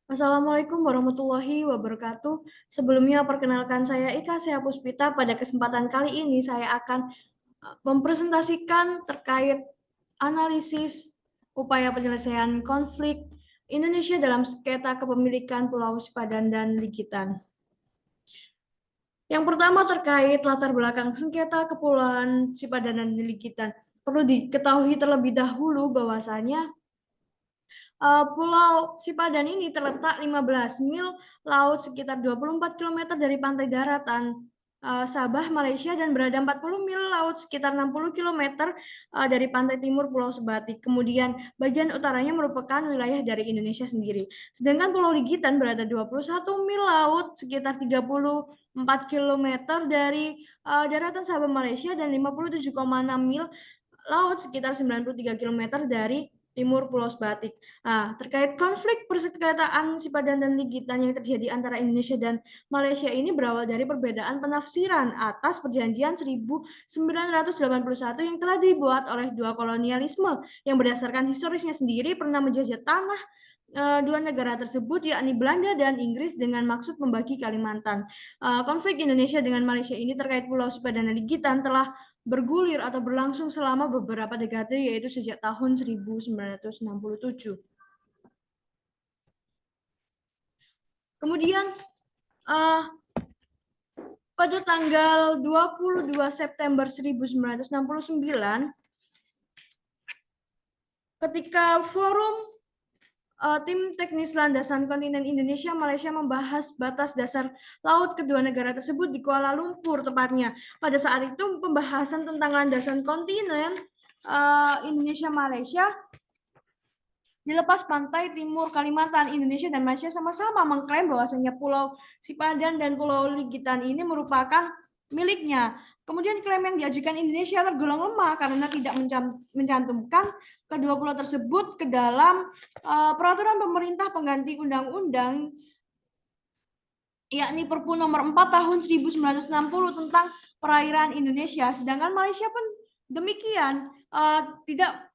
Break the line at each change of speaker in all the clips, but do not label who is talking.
Assalamualaikum warahmatullahi wabarakatuh. Sebelumnya perkenalkan saya Ika Sea Puspita. Pada kesempatan kali ini saya akan mempresentasikan terkait analisis upaya penyelesaian konflik Indonesia dalam sengketa kepemilikan Pulau Sipadan dan Ligitan. Yang pertama terkait latar belakang sengketa Kepulauan Sipadan dan Ligitan. Perlu diketahui terlebih dahulu bahwasanya Pulau Sipadan ini terletak 15 mil laut sekitar 24 kilometer dari pantai daratan Sabah, Malaysia dan berada 40 mil laut sekitar 60 kilometer dari pantai timur Pulau Sebatik. Kemudian bagian utaranya merupakan wilayah dari Indonesia sendiri. Sedangkan Pulau Ligitan berada 21 mil laut sekitar 34 kilometer dari daratan Sabah, Malaysia dan 57,6 mil laut sekitar 93 kilometer dari timur Pulau Sebatik. Nah, terkait konflik persengketaan Sipadan dan Ligitan yang terjadi antara Indonesia dan Malaysia ini berawal dari perbedaan penafsiran atas perjanjian 1981 yang telah dibuat oleh dua kolonialisme yang berdasarkan historisnya sendiri pernah menjajah tanah dua negara tersebut yakni Belanda dan Inggris dengan maksud membagi Kalimantan. Konflik Indonesia dengan Malaysia ini terkait Pulau Sipadan dan Ligitan telah bergulir atau berlangsung selama beberapa dekade yaitu sejak tahun 1967. Kemudian pada tanggal 22 September 1969 ketika forum tim teknis landasan kontinen Indonesia Malaysia membahas batas dasar laut kedua negara tersebut di Kuala Lumpur tepatnya. Pada saat itu pembahasan tentang landasan kontinen Indonesia Malaysia di lepas pantai timur Kalimantan, Indonesia dan Malaysia sama-sama mengklaim bahwasanya Pulau Sipadan dan Pulau Ligitan ini merupakan miliknya. Kemudian klaim yang diajukan Indonesia tergolong lemah karena tidak mencantumkan kedua pulau tersebut ke dalam peraturan pemerintah pengganti undang-undang yakni Perpu nomor 4 tahun 1960 tentang perairan Indonesia. Sedangkan Malaysia pun demikian tidak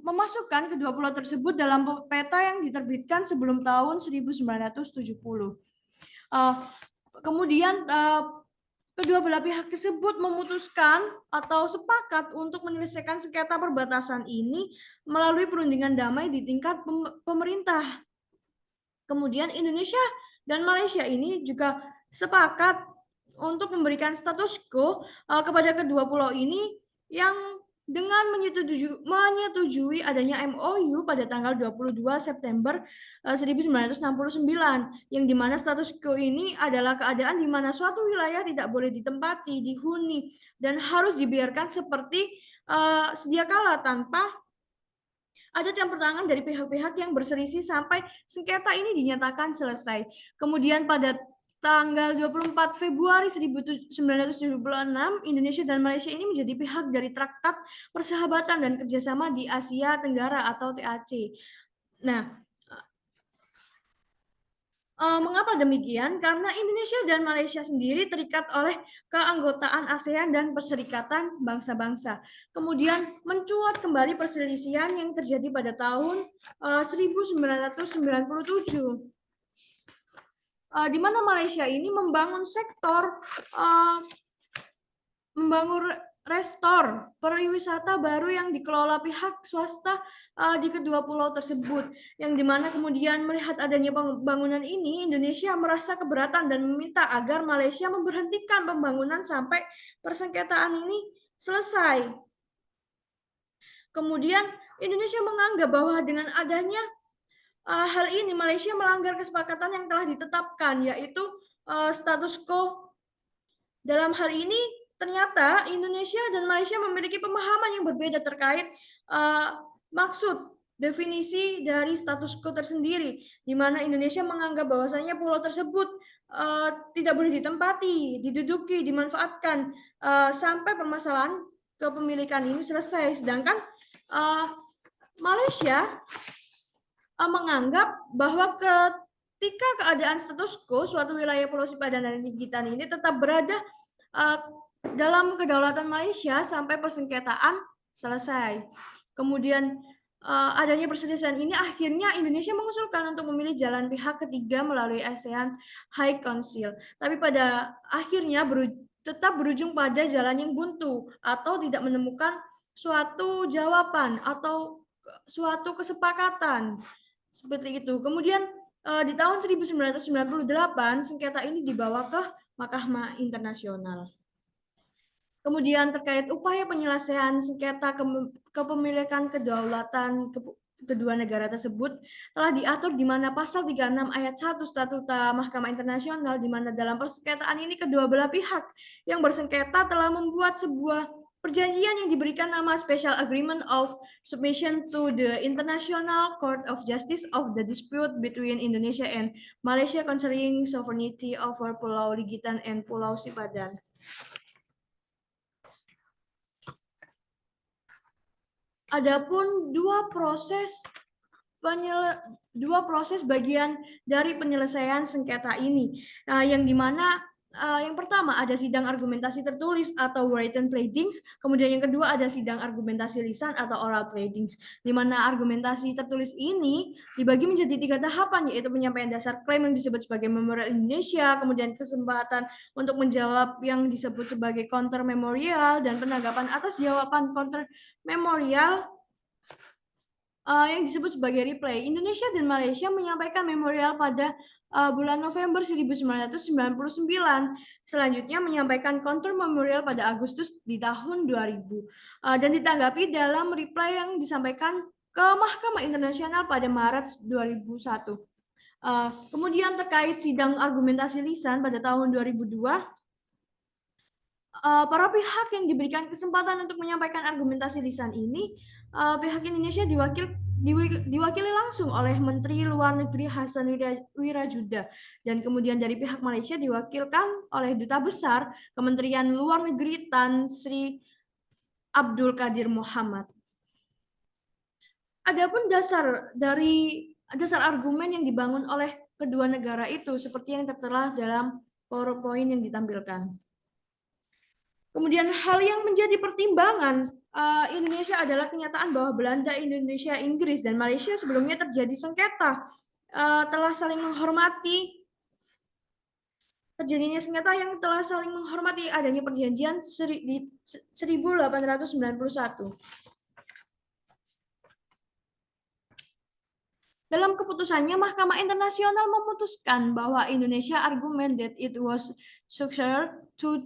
memasukkan kedua pulau tersebut dalam peta yang diterbitkan sebelum tahun 1970. Kemudian kedua belah pihak tersebut memutuskan atau sepakat untuk menyelesaikan sengketa perbatasan ini melalui perundingan damai di tingkat pemerintah. Kemudian Indonesia dan Malaysia ini juga sepakat untuk memberikan status quo kepada kedua pulau ini yang dengan menyetujui adanya MOU pada tanggal 22 September 1969 yang dimana status quo ini adalah keadaan di mana suatu wilayah tidak boleh ditempati, dihuni dan harus dibiarkan seperti sedia kala tanpa ada campur tangan dari pihak-pihak yang berselisih sampai sengketa ini dinyatakan selesai. Kemudian pada tanggal 24 Februari 1976, Indonesia dan Malaysia ini menjadi pihak dari Traktat Persahabatan dan Kerjasama di Asia Tenggara atau TAC. Nah, mengapa demikian? Karena Indonesia dan Malaysia sendiri terikat oleh keanggotaan ASEAN dan Perserikatan Bangsa-Bangsa. Kemudian mencuat kembali perselisihan yang terjadi pada tahun 1997. Di mana Malaysia ini membangun sektor membangun restor pariwisata baru yang dikelola pihak swasta di kedua pulau tersebut, yang dimana kemudian melihat adanya pembangunan ini, Indonesia merasa keberatan dan meminta agar Malaysia memberhentikan pembangunan sampai persengketaan ini selesai. Kemudian Indonesia menganggap bahwa dengan adanya hal ini Malaysia melanggar kesepakatan yang telah ditetapkan, yaitu status quo. Dalam hal ini ternyata Indonesia dan Malaysia memiliki pemahaman yang berbeda terkait maksud definisi dari status quo tersendiri, di mana Indonesia menganggap bahwasanya pulau tersebut tidak boleh ditempati, diduduki, dimanfaatkan sampai permasalahan kepemilikan ini selesai. Sedangkan Malaysia menganggap bahwa ketika keadaan status quo suatu wilayah Pulau Sipadan dan Ligitan ini tetap berada dalam kedaulatan Malaysia sampai persengketaan selesai. Kemudian adanya perselisihan ini akhirnya Indonesia mengusulkan untuk memilih jalan pihak ketiga melalui ASEAN High Council. Tapi pada akhirnya tetap berujung pada jalan yang buntu atau tidak menemukan suatu jawaban atau suatu kesepakatan seperti itu. Kemudian di tahun 1998 sengketa ini dibawa ke Mahkamah Internasional. Kemudian terkait upaya penyelesaian sengketa kepemilikan kedaulatan kedua negara tersebut telah diatur di mana pasal 36 ayat 1 Statuta Mahkamah Internasional, di mana dalam persengketaan ini kedua belah pihak yang bersengketa telah membuat sebuah perjanjian yang diberikan nama Special Agreement of Submission to the International Court of Justice of the Dispute between Indonesia and Malaysia concerning sovereignty over Pulau Ligitan and Pulau Sipadan. Adapun dua proses bagian dari penyelesaian sengketa ini, yang dimana yang pertama ada sidang argumentasi tertulis atau written pleadings, kemudian yang kedua ada sidang argumentasi lisan atau oral pleadings, di mana argumentasi tertulis ini dibagi menjadi 3 tahapan, yaitu penyampaian dasar klaim yang disebut sebagai memorial Indonesia, kemudian kesempatan untuk menjawab yang disebut sebagai counter memorial, dan penanggapan atas jawaban counter memorial yang disebut sebagai replay. Indonesia dan Malaysia menyampaikan memorial pada bulan November 1999. Selanjutnya menyampaikan counter memorial pada Agustus di tahun 2000. Dan ditanggapi dalam reply yang disampaikan ke Mahkamah Internasional pada Maret 2001. Kemudian terkait sidang argumentasi lisan pada tahun 2002, para pihak yang diberikan kesempatan untuk menyampaikan argumentasi lisan ini, pihak Indonesia diwakili langsung oleh Menteri Luar Negeri Hasan Wirajuda, dan kemudian dari pihak Malaysia diwakilkan oleh Duta Besar Kementerian Luar Negeri Tan Sri Abdul Qadir Muhammad. Adapun dasar argumen yang dibangun oleh kedua negara itu seperti yang tertera dalam PowerPoint yang ditampilkan. Kemudian hal yang menjadi pertimbangan Indonesia adalah kenyataan bahwa Belanda, Indonesia, Inggris, dan Malaysia sebelumnya terjadi sengketa, telah saling menghormati terjadinya sengketa yang telah saling menghormati adanya perjanjian di 1891. Dalam keputusannya, Mahkamah Internasional memutuskan bahwa Indonesia argument that it was successor to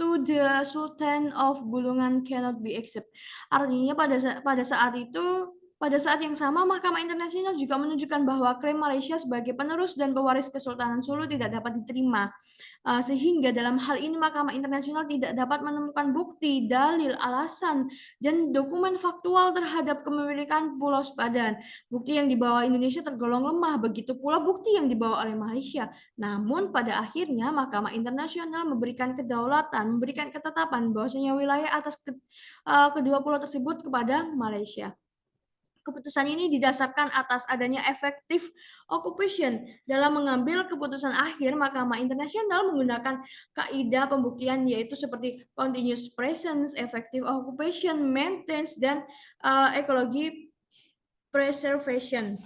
the Sultan of Bulungan cannot be accepted. Artinya pada saat yang sama, Mahkamah Internasional juga menunjukkan bahwa klaim Malaysia sebagai penerus dan pewaris Kesultanan Sulu tidak dapat diterima. Sehingga dalam hal ini Mahkamah Internasional tidak dapat menemukan bukti, dalil, alasan, dan dokumen faktual terhadap kepemilikan Pulau Sipadan. Bukti yang dibawa Indonesia tergolong lemah, begitu pula bukti yang dibawa oleh Malaysia. Namun pada akhirnya Mahkamah Internasional memberikan kedaulatan, memberikan ketetapan bahwasanya wilayah atas kedua pulau tersebut kepada Malaysia. Keputusan ini didasarkan atas adanya effective occupation. Dalam mengambil keputusan akhir, Mahkamah Internasional menggunakan kaidah pembuktian yaitu seperti continuous presence, effective occupation, maintenance, dan ekologi preservation.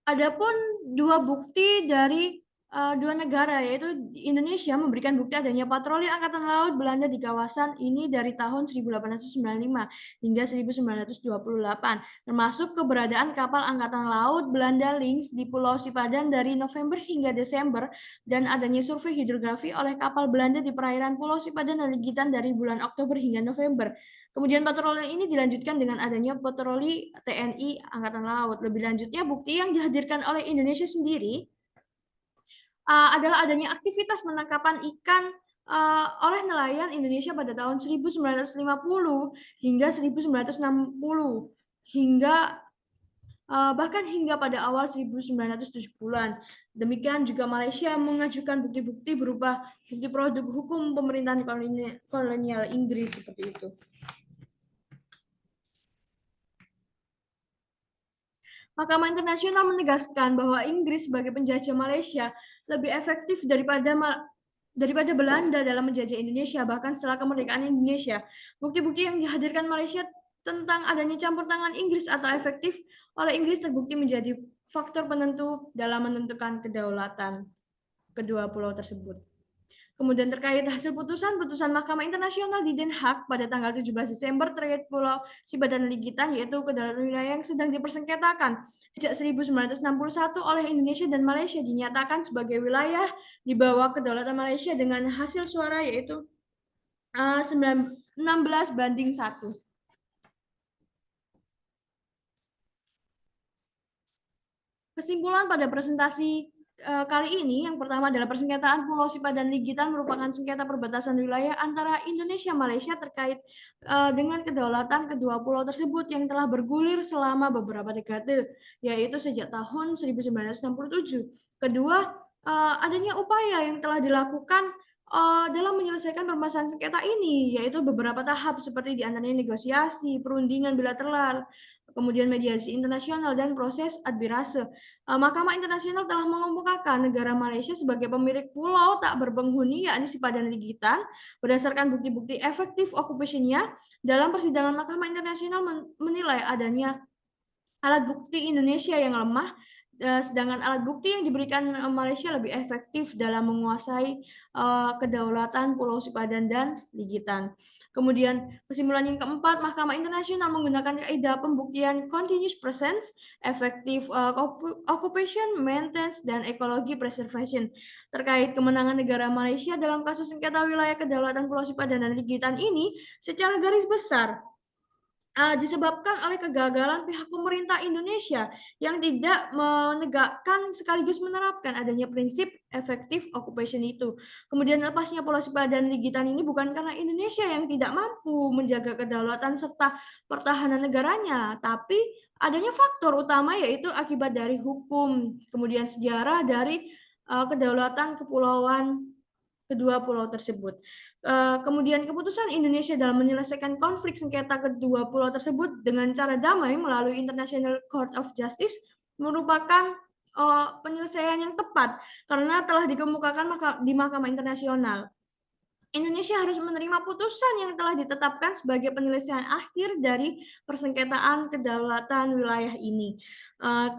Adapun dua bukti dari dua negara, yaitu Indonesia memberikan bukti adanya patroli Angkatan Laut Belanda di kawasan ini dari tahun 1895 hingga 1928, termasuk keberadaan kapal Angkatan Laut Belanda Lynx di Pulau Sipadan dari November hingga Desember, dan adanya survei hidrografi oleh kapal Belanda di perairan Pulau Sipadan dan Ligitan dari bulan Oktober hingga November. Kemudian patroli ini dilanjutkan dengan adanya patroli TNI Angkatan Laut. Lebih lanjutnya, bukti yang dihadirkan oleh Indonesia sendiri adalah adanya aktivitas penangkapan ikan oleh nelayan Indonesia pada tahun 1950 hingga 1960 hingga bahkan hingga pada awal 1970-an. Demikian juga Malaysia mengajukan bukti-bukti berupa bukti produk hukum pemerintahan kolonial Inggris seperti itu. Mahkamah Internasional menegaskan bahwa Inggris sebagai penjajah Malaysia lebih efektif daripada daripada Belanda dalam menjajah Indonesia, bahkan setelah kemerdekaan Indonesia. Bukti-bukti yang dihadirkan Malaysia tentang adanya campur tangan Inggris atau efektif oleh Inggris terbukti menjadi faktor penentu dalam menentukan kedaulatan kedua pulau tersebut. Kemudian terkait hasil putusan Mahkamah Internasional di Den Haag pada tanggal 17 Desember terkait Pulau Siba dan Ligitan, yaitu kedaulatan wilayah yang sedang dipersengketakan. Sejak 1961 oleh Indonesia dan Malaysia dinyatakan sebagai wilayah di bawah kedaulatan Malaysia dengan hasil suara yaitu 16-1. Kesimpulan pada presentasi kali ini, yang pertama adalah persengketaan Pulau Sipa dan Ligitan merupakan sengketa perbatasan wilayah antara Indonesia dan Malaysia terkait dengan kedaulatan kedua pulau tersebut yang telah bergulir selama beberapa dekade, yaitu sejak tahun 1967. Kedua, adanya upaya yang telah dilakukan dalam menyelesaikan permasalahan sengketa ini, yaitu beberapa tahap seperti diantaranya negosiasi, perundingan bilateral, kemudian mediasi internasional, dan proses admirase. Mahkamah Internasional telah mengemukakan negara Malaysia sebagai pemilik pulau tak berpenghuni, yakni Sipa dan Ligitan, berdasarkan bukti-bukti efektif occupation-nya. Dalam persidangan, Mahkamah Internasional menilai adanya alat bukti Indonesia yang lemah, sedangkan alat bukti yang diberikan Malaysia lebih efektif dalam menguasai kedaulatan Pulau Sipadan dan Ligitan. Kemudian kesimpulan yang keempat, Mahkamah Internasional menggunakan kaidah pembuktian continuous presence, effective occupation, maintenance, dan ekologi preservation terkait kemenangan negara Malaysia dalam kasus sengketa wilayah kedaulatan Pulau Sipadan dan Ligitan ini secara garis besar disebabkan oleh kegagalan pihak pemerintah Indonesia yang tidak menegakkan sekaligus menerapkan adanya prinsip efektif occupation itu. Kemudian lepasnya Pulau Sipa dan Ligitan ini bukan karena Indonesia yang tidak mampu menjaga kedaulatan serta pertahanan negaranya, tapi adanya faktor utama yaitu akibat dari hukum, kemudian sejarah dari kedaulatan kepulauan kedua pulau tersebut. Kemudian keputusan Indonesia dalam menyelesaikan konflik sengketa kedua pulau tersebut dengan cara damai melalui International Court of Justice merupakan penyelesaian yang tepat karena telah dikemukakan di Mahkamah Internasional. Indonesia harus menerima putusan yang telah ditetapkan sebagai penyelesaian akhir dari persengketaan kedaulatan wilayah ini.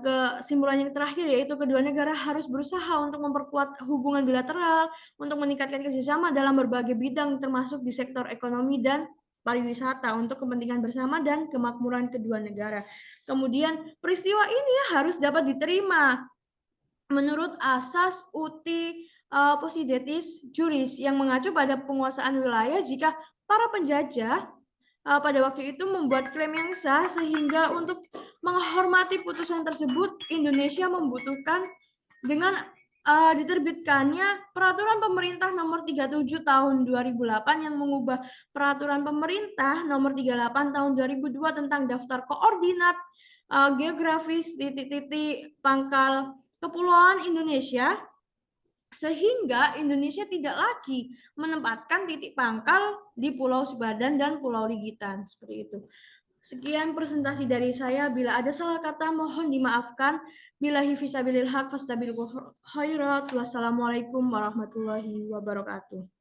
Kesimpulan yang terakhir yaitu kedua negara harus berusaha untuk memperkuat hubungan bilateral, untuk meningkatkan kerjasama dalam berbagai bidang termasuk di sektor ekonomi dan pariwisata untuk kepentingan bersama dan kemakmuran kedua negara. Kemudian peristiwa ini harus dapat diterima menurut asas uti Posidetis juris yang mengacu pada penguasaan wilayah jika para penjajah pada waktu itu membuat klaim yang sah, sehingga untuk menghormati putusan tersebut Indonesia membutuhkan dengan diterbitkannya Peraturan Pemerintah Nomor 37 Tahun 2008 yang mengubah Peraturan Pemerintah Nomor 38 Tahun 2002 tentang daftar koordinat geografis titik-titik pangkal kepulauan Indonesia, sehingga Indonesia tidak lagi menempatkan titik pangkal di Pulau Sipadan dan Pulau Ligitan. Seperti itu. Sekian presentasi dari saya. Bila ada salah kata, mohon dimaafkan. Billahi fisabilil haq fastabiqul khairat. Wassalamualaikum warahmatullahi wabarakatuh.